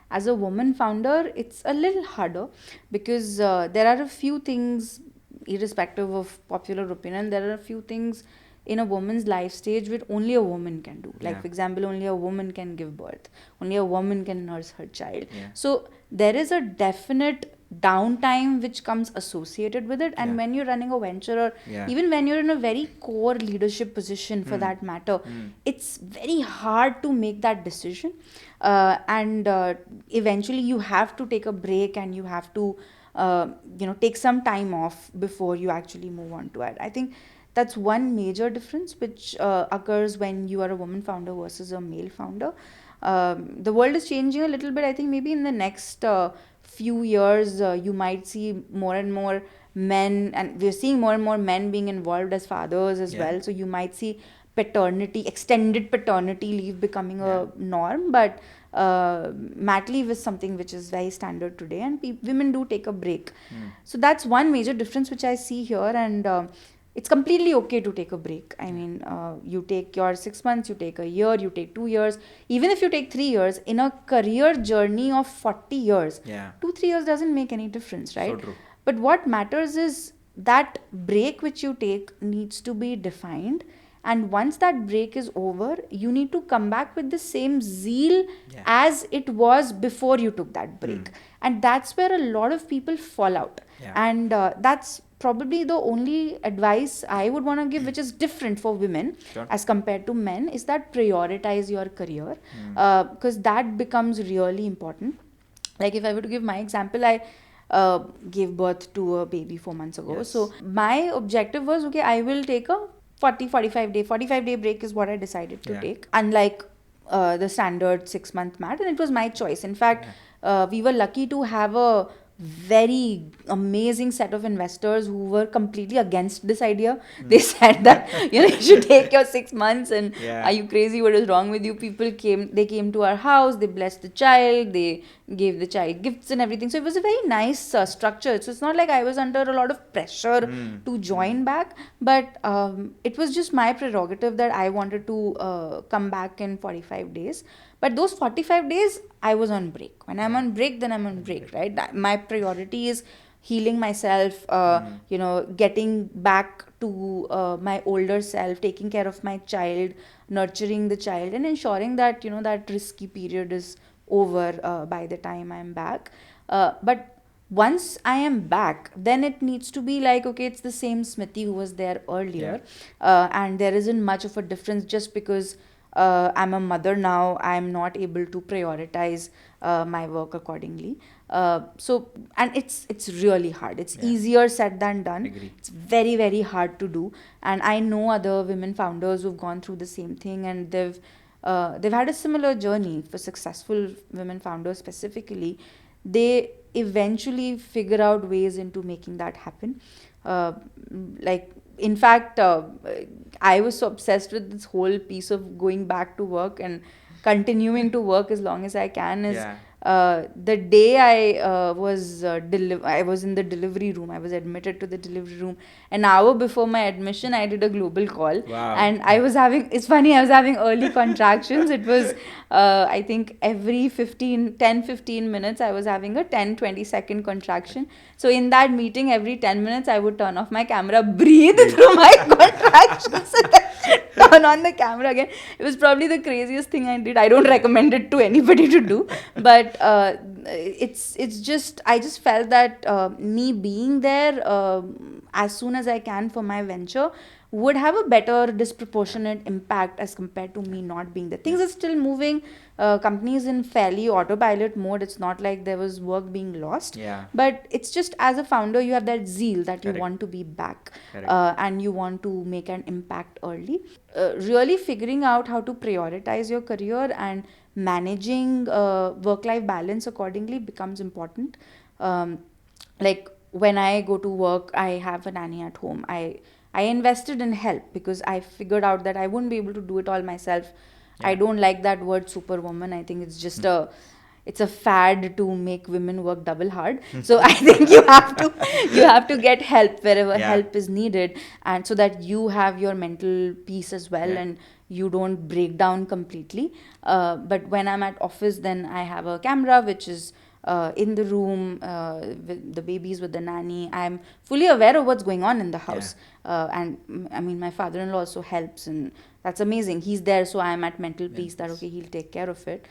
as a woman founder, it's a little harder, because there are a few things, irrespective of popular opinion, there are a few things in a woman's life stage which only a woman can do. Like, for example, only a woman can give birth. Only a woman can nurse her child. So there is a definite downtime which comes associated with it. And when you're running a venture, or even when you're in a very core leadership position for that matter, it's very hard to make that decision. And eventually you have to take a break and you have to take some time off before you actually move on to it. I think that's one major difference which occurs when you are a woman founder versus a male founder. The world is changing a little bit. I think maybe in the next few years, you might see more and more men, and we're seeing more and more men being involved as fathers as well. So you might see extended paternity leave becoming a norm. But mat leave is something which is very standard today, and women do take a break. So that's one major difference which I see here. And it's completely okay to take a break. I mean, you take your 6 months, you take a year, you take 2 years. Even if you take 3 years, in a career journey of 40 years, 2-3 years doesn't make any difference, right? So true. But what matters is that break which you take needs to be defined. And once that break is over, you need to come back with the same zeal as it was before you took that break. And that's where a lot of people fall out. And that's probably the only advice I would want to give, which is different for women as compared to men, is that prioritize your career, because that becomes really important. Like if I were to give my example, I gave birth to a baby 4 months ago. So my objective was, okay, I will take a 45 day break is what I decided to take. Unlike the standard 6-month mat, and it was my choice. In fact, we were lucky to have a very amazing set of investors who were completely against this idea. They said that you should take your 6 months, and are you crazy, what is wrong with you? They came to our house, they blessed the child, they gave the child gifts and everything. So it was a very nice structure. So it's not like I was under a lot of pressure to join back, but it was just my prerogative that I wanted to come back in 45 days. But those 45 days, I was on break. When I'm on break, then I'm on break, right? My priority is healing myself, getting back to my older self, taking care of my child, nurturing the child, and ensuring that, that risky period is over by the time I'm back. But once I am back, then it needs to be like, okay, it's the same Smiti who was there earlier. And there isn't much of a difference just because I'm a mother now. I'm not able to prioritize my work accordingly. And it's really hard. It's easier said than done. Agree. It's very, very hard to do. And I know other women founders who've gone through the same thing, and they've had a similar journey. For successful women founders specifically, they eventually figure out ways into making that happen. In fact, I was so obsessed with this whole piece of going back to work and continuing to work as long as I can. The day I was in the delivery room, I was admitted to the delivery room. An hour before my admission, I did a global call. Wow. And it's funny, I was having early contractions. It was, I think, every 10-15 minutes, I was having a 10-20 second contraction. So in that meeting, every 10 minutes, I would turn off my camera, breathe through my contractions, and then turn on the camera again. It was probably the craziest thing I did. I don't recommend it to anybody to do. But it's just, I just felt that me being there as soon as I can for my venture would have a better disproportionate impact as compared to me not being there. Things are still moving. Companies in fairly autopilot mode. It's not like there was work being lost. But it's just, as a founder, you have that zeal that you want to be back, and you want to make an impact early. Really figuring out how to prioritize your career and managing work-life balance accordingly becomes important. Like when I go to work, I have a nanny at home. I invested in help because I figured out that I wouldn't be able to do it all myself. I don't like that word superwoman. I think it's just it's a fad to make women work double hard. So I think you have to get help wherever help is needed, and so that you have your mental peace as well, and you don't break down completely. But when I'm at office, then I have a camera which is in the room with the babies, with the nanny. I'm fully aware of what's going on in the house. And I mean, my father-in-law also helps, and that's amazing. He's there, so I'm at mental peace that, okay, he'll take care of it.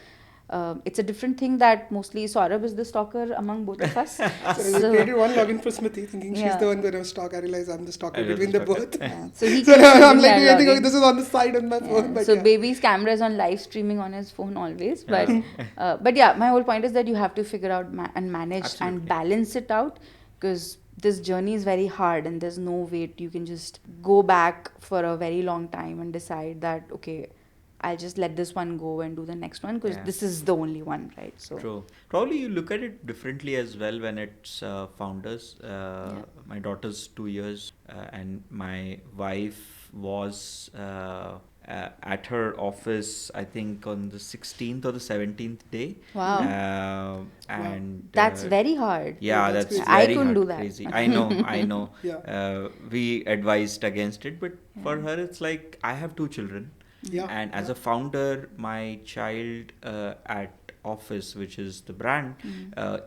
It's a different thing that mostly Sourabh is the stalker among both of us. So I created one login for Smiti, thinking she's the one that I stalk. I realize I'm the stalker between the both. So he I'm like, okay, this is on the side on my phone. But so baby's camera is on live streaming on his phone always. But my whole point is that you have to figure out and manage and balance it out, because this journey is very hard, and there's no way you can just go back for a very long time and decide that, okay, I'll just let this one go and do the next one, because this is the only one, right? So true. Probably you look at it differently as well when it's founders. My daughter's 2 years, and my wife was at her office, I think on the 16th or the 17th day. Wow. And that's very hard. Yeah, that's very I couldn't do that. Crazy. I know. We advised against it, but for her, it's like, I have 2 children. And as a founder, my child at office, which is the brand,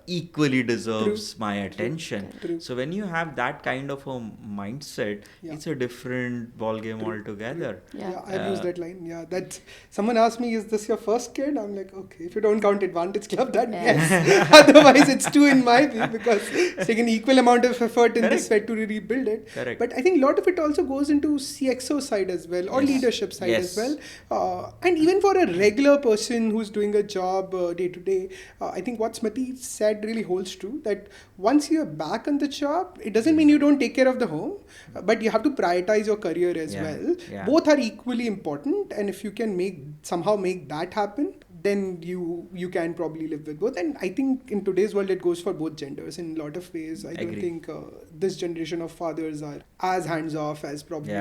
equally deserves my attention. True. So when you have that kind of a mindset, it's a different ball game altogether. Yeah, I've used that line. Yeah, that's someone asked me, "Is this your first kid?" I'm like, okay, if you don't count Advantage Club, then yes. Otherwise, it's two in my view because it's taken equal amount of effort in this set to rebuild it. Correct. But I think a lot of it also goes into CXO side as well, or leadership side as well. And even for a regular person who's doing a job day to day, I think what Smiti said really holds true, that once you're back on the job, it doesn't mean you don't take care of the home, but you have to prioritize your career as well. Both are equally important, and if you can somehow make that happen, then you can probably live with both. And I think in today's world it goes for both genders in a lot of ways. I don't think this generation of fathers are as hands off as probably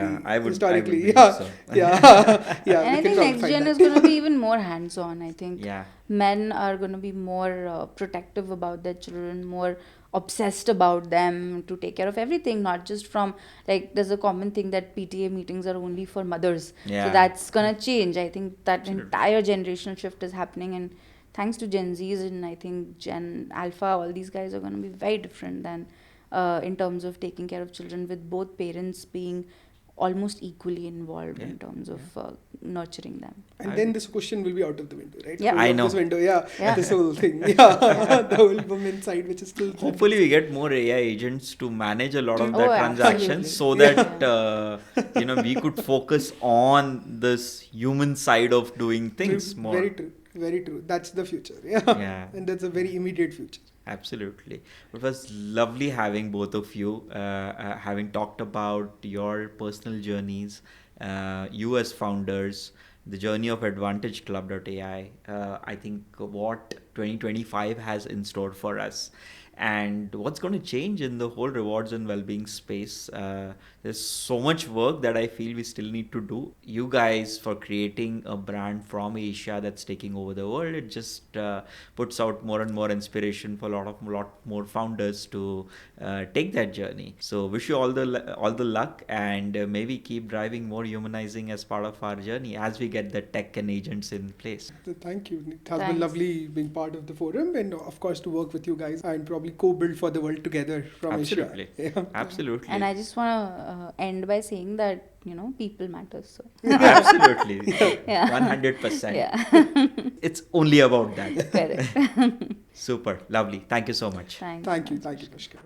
historically. Yeah. And I think next gen is going to be even more hands on. I think men are going to be more protective about their children, more obsessed about them, to take care of everything, not just from, like, there's a common thing that PTA meetings are only for mothers. So that's gonna change. I think that entire generational shift is happening, and thanks to Gen Zs and I think Gen Alpha, all these guys are gonna be very different than in terms of taking care of children, with both parents being almost equally involved in terms of nurturing them. And then this question will be out of the window, right? Yeah, I know. This window, this whole thing. The whole women side, which is still... Hopefully we get more AI agents to manage a lot of that transactions, so that, we could focus on this human side of doing things more. Very true. Very true. That's the future. And that's a very immediate future. Absolutely. It was lovely having both of you, having talked about your personal journeys, you as founders, the journey of AdvantageClub.ai. I think what 2025 has in store for us, and what's going to change in the whole rewards and well-being space. There's so much work that I feel we still need to do. You guys, for creating a brand from Asia that's taking over the world, it just puts out more and more inspiration for a lot more founders to take that journey. So wish you all the luck, and maybe keep driving more humanizing as part of our journey as we get the tech and agents in place. Thank you. It has been lovely being part of the forum, and of course to work with you guys and probably co-build for the world together from Asia. Absolutely. And I just want to end by saying that, people matter. So. Absolutely. 100%. It's only about that. Correct. Super. Lovely. Thank you so much. Thank you, Pushkar.